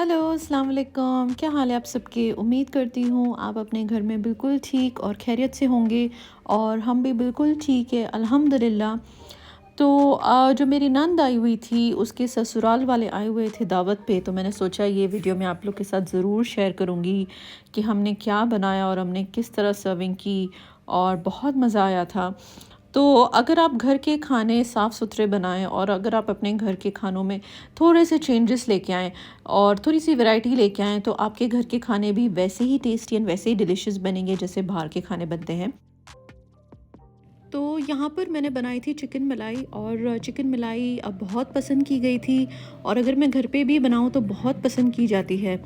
Hello, अस्सलाम वालेकुम। क्या हाल है आप सबके? उम्मीद करती हूँ आप अपने घर में बिल्कुल ठीक और खैरियत से होंगे और हम भी बिल्कुल ठीक है अल्हम्दुलिल्लाह। तो जो मेरी नंद आई हुई थी उसके ससुराल वाले आए हुए थे दावत पे, तो मैंने सोचा ये वीडियो मैं आप लोग के साथ ज़रूर शेयर करूँगी कि हमने क्या बनाया और हमने किस तरह सर्विंग की और बहुत मज़ा आया था। तो अगर आप घर के खाने साफ़ सुथरे बनाएं और अगर आप अपने घर के खानों में थोड़े से चेंजेस लेके आएँ और थोड़ी सी वैरायटी लेके आएँ, तो आपके घर के खाने भी वैसे ही टेस्टी एंड वैसे ही डिलिशियस बनेंगे जैसे बाहर के खाने बनते हैं। तो यहाँ पर मैंने बनाई थी चिकन मलाई, और चिकन मलाई अब बहुत पसंद की गई थी और अगर मैं घर पे भी बनाऊँ तो बहुत पसंद की जाती है।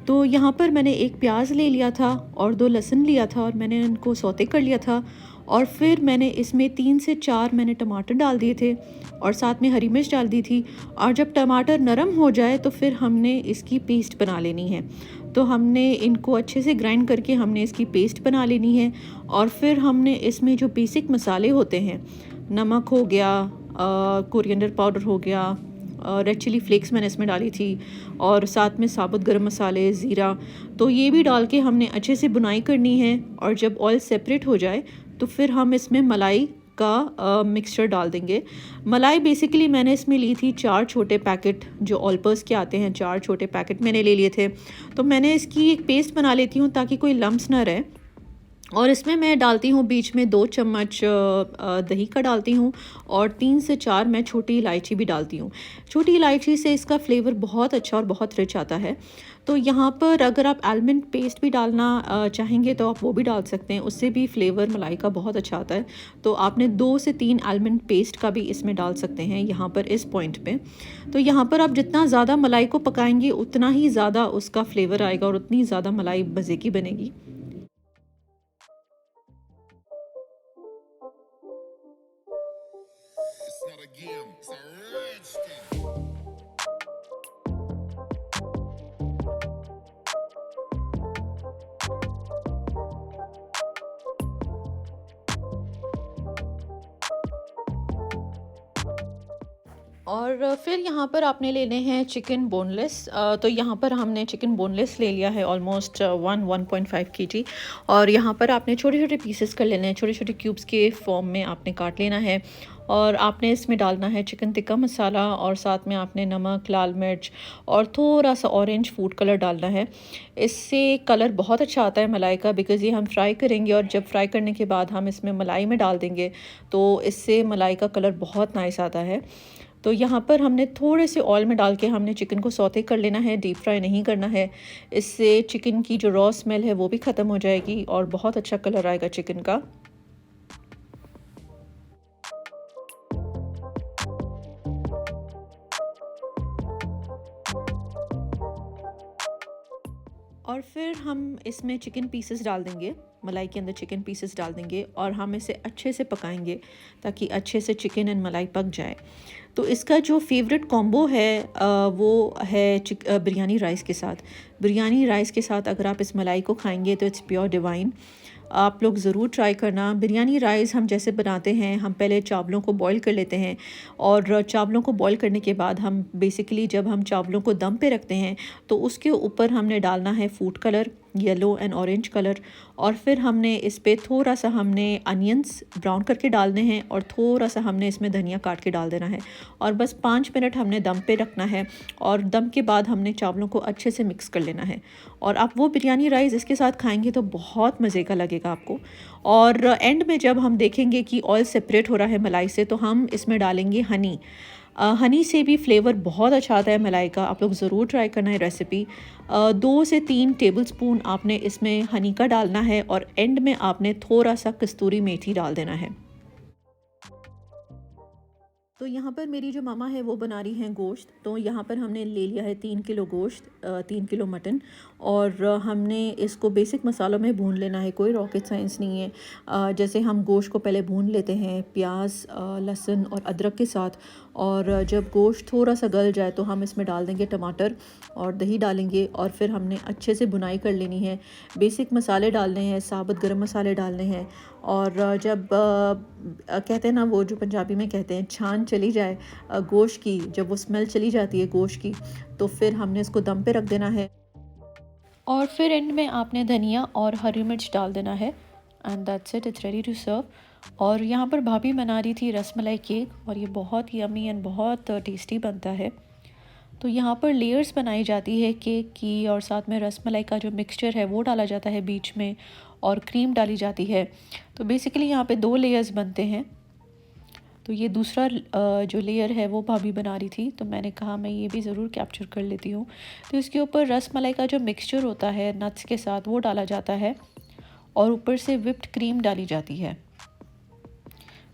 तो यहाँ पर मैंने एक प्याज ले लिया था और 2 लहसुन लिया था और मैंने इनको सौते कर लिया था, और फिर मैंने इसमें 3 से 4 मैंने टमाटर डाल दिए थे और साथ में हरी मिर्च डाल दी थी। और जब टमाटर नरम हो जाए तो फिर हमने इसकी पेस्ट बना लेनी है। तो हमने इनको अच्छे से ग्राइंड करके हमने इसकी पेस्ट बना लेनी है, और फिर हमने इसमें जो बेसिक मसाले होते हैं, नमक हो गया, कोरिएंडर पाउडर हो गया, रेड चिली फ्लेक्स मैंने इसमें डाली थी, और साथ में साबुत गरम मसाले, ज़ीरा, तो ये भी डाल के हमने अच्छे से बुनाई करनी है। और जब ऑयल सेपरेट हो जाए तो फिर हम इसमें मलाई का मिक्सचर डाल देंगे। मलाई बेसिकली मैंने इसमें ली थी 4 छोटे पैकेट, जो ऑलपर्स के आते हैं 4 छोटे पैकेट मैंने ले लिए थे। तो मैंने इसकी एक पेस्ट बना लेती हूँ ताकि कोई लम्स ना रहे। और इसमें मैं डालती हूँ बीच में 2 चम्मच दही का डालती हूँ, और 3 से 4 मैं छोटी इलायची भी डालती हूँ। छोटी इलायची से इसका फ्लेवर बहुत अच्छा और बहुत रिच आता है। तो यहाँ पर अगर आप आलमंड पेस्ट भी डालना चाहेंगे तो आप वो भी डाल सकते हैं, उससे भी फ्लेवर मलाई का बहुत अच्छा आता है। तो आपने 2 से 3 आलमंड पेस्ट का भी इसमें डाल सकते हैं यहाँ पर इस पॉइंट पे। तो यहाँ पर आप जितना ज़्यादा मलाई को पकाएंगे उतना ही ज़्यादा उसका फ्लेवर आएगा और उतनी ज़्यादा मलाई मज़े की बनेगी। It's not a game, it's a rich thing. और फिर यहाँ पर आपने लेने हैं चिकन बोनलेस। तो यहाँ पर हमने चिकन बोनलेस ले लिया है ऑलमोस्ट 1.5 केजी, और यहाँ पर आपने छोटे छोटे पीसेस कर लेने हैं, छोटे छोटे क्यूब्स के फॉर्म में आपने काट लेना है। और आपने इसमें डालना है चिकन टिक्का मसाला, और साथ में आपने नमक, लाल मिर्च और थोड़ा सा ऑरेंज फूड कलर डालना है। इससे कलर बहुत अच्छा आता है मलाई का, बिकॉज़ ये हम फ्राई करेंगे और जब फ्राई करने के बाद हम इसमें मलाई में डाल देंगे तो इससे मलाई का कलर बहुत नाइस आता है। तो यहाँ पर हमने थोड़े से ऑयल में डाल के हमने चिकन को सौते कर लेना है, डीप फ्राई नहीं करना है। इससे चिकन की जो रॉ स्मेल है वो भी ख़त्म हो जाएगी और बहुत अच्छा कलर आएगा चिकन का। और फिर हम इसमें चिकन पीसेस डाल देंगे, मलाई के अंदर चिकन पीसेस डाल देंगे और हम इसे अच्छे से पकाएंगे ताकि अच्छे से चिकन एंड मलाई पक जाए। तो इसका जो फेवरेट कॉम्बो है वो है बिरयानी राइस के साथ। बिरयानी राइस के साथ अगर आप इस मलाई को खाएंगे तो इट्स प्योर डिवाइन। आप लोग ज़रूर ट्राई करना। बिरयानी राइस हम जैसे बनाते हैं, हम पहले चावलों को बॉईल कर लेते हैं, और चावलों को बॉईल करने के बाद हम बेसिकली जब हम चावलों को दम पे रखते हैं तो उसके ऊपर हमने डालना है food colour, yellow and orange colour, और फिर हमने इस पे थोड़ा सा हमने अनियंस ब्राउन करके डालने हैं और थोड़ा सा हमने इसमें धनिया काट के डाल देना है, और बस 5 मिनट हमने दम पे रखना है, और दम के बाद हमने चावलों को अच्छे से मिक्स कर लेना है। और आप वो बिरयानी राइस इसके साथ खाएंगे तो बहुत मज़े का लगेगा आपको। और एंड में जब हम देखेंगे कि ऑयल सेपरेट हो रहा है मलाई से तो हम इसमें डालेंगे हनी। हनी से भी फ्लेवर बहुत अच्छा आता है मलाई का। आप लोग ज़रूर ट्राई करना है रेसिपी। 2 से 3 टेबलस्पून आपने इसमें हनी का डालना है, और एंड में आपने थोड़ा सा कस्तूरी मेथी डाल देना है। तो यहाँ पर मेरी जो मामा है वो बना रही हैं गोश्त। तो यहाँ पर हमने ले लिया है 3 किलो गोश्त, 3 किलो मटन, और हमने इसको बेसिक मसालों में भून लेना है, कोई रॉकेट साइंस नहीं है। जैसे हम गोश्त को पहले भून लेते हैं प्याज, लहसुन और अदरक के साथ, और जब गोश्त थोड़ा सा गल जाए तो हम इसमें डाल देंगे टमाटर और दही डालेंगे और फिर हमने अच्छे से भुनाई कर लेनी है। बेसिक मसाले डालने हैं, साबुत गरम मसाले डालने हैं। और जब कहते हैं ना, वो जो पंजाबी में कहते हैं छान चली जाए गोश्त की, जब वो स्मेल चली जाती है गोश्त की, तो फिर हमने इसको दम पे रख देना है। और फिर एंड में आपने धनिया और हरी मिर्च डाल देना है and that's it, it's ready to serve. और यहाँ पर भाभी बना रही थी रसमलाई केक और ये बहुत यमी एंड बहुत टेस्टी बनता है। तो यहाँ पर लेयर्स बनाई जाती है केक की और साथ में रसमलाई का जो मिक्सचर है वो डाला जाता है बीच में और क्रीम डाली जाती है। तो बेसिकली यहाँ पे 2 लेयर्स बनते हैं। तो ये दूसरा जो लेयर है वो भाभी बना रही थी, तो मैंने कहा मैं ये भी ज़रूर कैप्चर कर लेती हूँ। तो इसके ऊपर रस मलाई का जो मिक्सचर होता है नट्स के साथ वो डाला जाता है और ऊपर से विप्ड क्रीम डाली जाती है।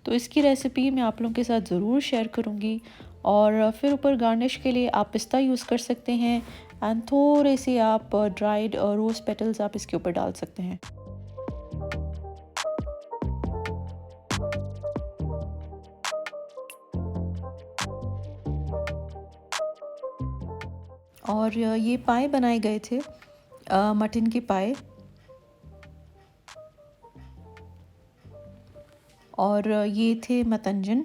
तो इसकी रेसिपी मैं आप लोगों के साथ ज़रूर शेयर करूँगी। और फिर ऊपर गार्निश के लिए आप पिस्ता यूज़ कर सकते हैं एंड थोड़े से आप ड्राइड रोज़ पेटल्स आप इसके ऊपर डाल सकते हैं। और ये पाए बनाए गए थे, मटन के पाए। और ये थे मतंजन,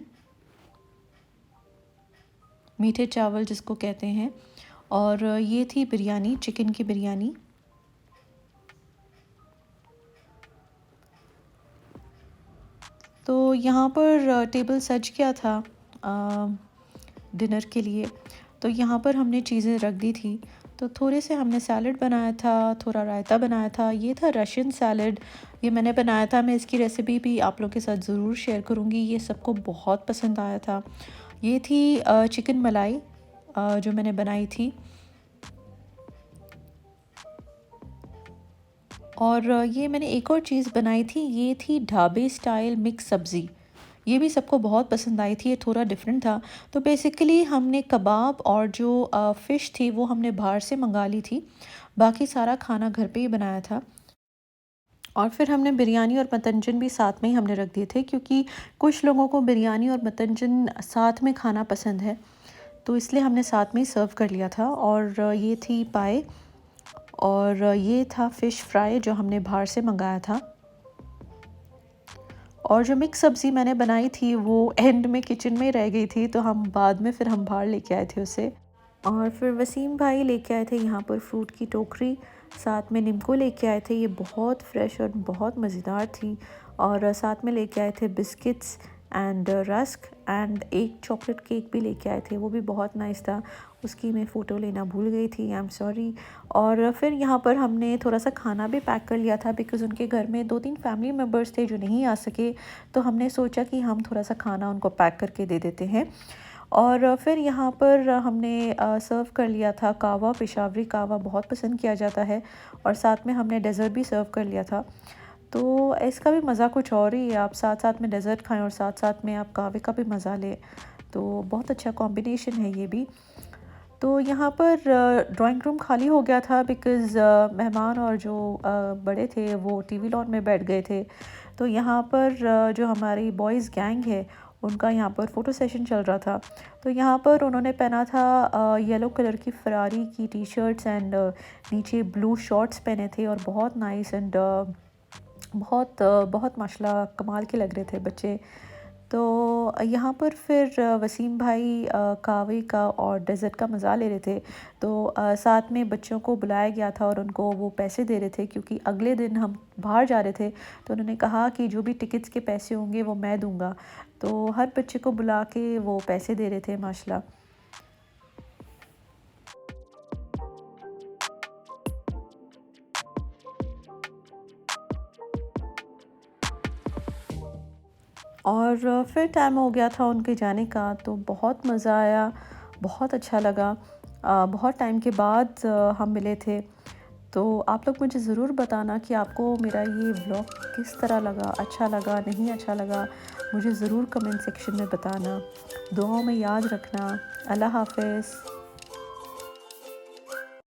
मीठे चावल जिसको कहते हैं। और ये थी बिरयानी, चिकन की बिरयानी। तो यहाँ पर टेबल सज गया था डिनर के लिए। तो यहाँ पर हमने चीज़ें रख दी थी। तो थोड़े से हमने सैलड बनाया था, थोड़ा रायता बनाया था। ये था रशियन सैलड, ये मैंने बनाया था। मैं इसकी रेसिपी भी आप लोगों के साथ ज़रूर शेयर करूँगी। ये सबको बहुत पसंद आया था। ये थी चिकन मलाई जो मैंने बनाई थी। और ये मैंने एक और चीज़ बनाई थी, ये थी ढाबे स्टाइल मिक्स सब्ज़ी। ये भी सबको बहुत पसंद आई थी, ये थोड़ा डिफरेंट था। तो बेसिकली हमने कबाब और जो फ़िश थी वो हमने बाहर से मंगा ली थी, बाकी सारा खाना घर पे ही बनाया था। और फिर हमने बिरयानी और मतंजन भी साथ में ही हमने रख दिए थे, क्योंकि कुछ लोगों को बिरयानी और मतंजन साथ में खाना पसंद है, तो इसलिए हमने साथ में ही सर्व कर लिया था। और ये थी पाए और ये था फ़िश फ्राई जो हमने बाहर से मंगाया था। और जो मिक्स सब्ज़ी मैंने बनाई थी वो एंड में किचन में रह गई थी, तो हम बाद में फिर हम बाहर लेके आए थे उसे। और फिर वसीम भाई लेके आए थे यहाँ पर फ्रूट की टोकरी, साथ में निम्को लेके आए थे। ये बहुत फ्रेश और बहुत मज़ेदार थी। और साथ में लेके आए थे बिस्किट्स एंड रस्क एंड एक चॉकलेट केक भी लेके आए थे, वो भी बहुत नाइस था। उसकी मैं फ़ोटो लेना भूल गई थी, आई एम सॉरी। और फिर यहाँ पर हमने थोड़ा सा खाना भी पैक कर लिया था, बिकॉज़ उनके घर में 2-3 फैमिली मेम्बर्स थे जो नहीं आ सके, तो हमने सोचा कि हम थोड़ा सा खाना उनको पैक करके दे देते हैं। और फिर यहाँ पर हमने सर्व कर लिया था कावा, पेशावरी कावा बहुत पसंद किया जाता है। और साथ में हमने डेज़र्ट भी सर्व कर लिया था। तो इसका भी मज़ा कुछ और ही है, आप साथ साथ में डेज़र्ट खाएं और साथ साथ में आप कावे का भी मज़ा लें, तो बहुत अच्छा कॉम्बिनेशन है ये भी। तो यहाँ पर ड्राइंग रूम खाली हो गया था, बिकॉज़ मेहमान और जो बड़े थे वो टीवी लॉन में बैठ गए थे। तो यहाँ पर जो हमारी बॉयज़ गैंग है उनका यहाँ पर फ़ोटो सेशन चल रहा था। तो यहाँ पर उन्होंने पहना था येलो कलर की फरारी की टी शर्ट्स एंड नीचे ब्लू शॉर्ट्स पहने थे और बहुत नाइस एंड बहुत माशाल्लाह कमाल के लग रहे थे बच्चे। तो यहाँ पर फिर वसीम भाई कावे का और डेज़र्ट का मज़ा ले रहे थे। तो साथ में बच्चों को बुलाया गया था और उनको वो पैसे दे रहे थे, क्योंकि अगले दिन हम बाहर जा रहे थे। तो उन्होंने कहा कि जो भी टिकट्स के पैसे होंगे वो मैं दूँगा। तो हर बच्चे को बुला के वो पैसे दे रहे थे माशाल्लाह। और फिर टाइम हो गया था उनके जाने का, तो बहुत मज़ा आया, बहुत अच्छा लगा। बहुत टाइम के बाद हम मिले थे। तो आप लोग मुझे ज़रूर बताना कि आपको मेरा ये व्लॉग किस तरह लगा, अच्छा लगा, नहीं अच्छा लगा। मुझे ज़रूर कमेंट सेक्शन में बताना। दुआओं में याद रखना। अल्लाह हाफ़िज़।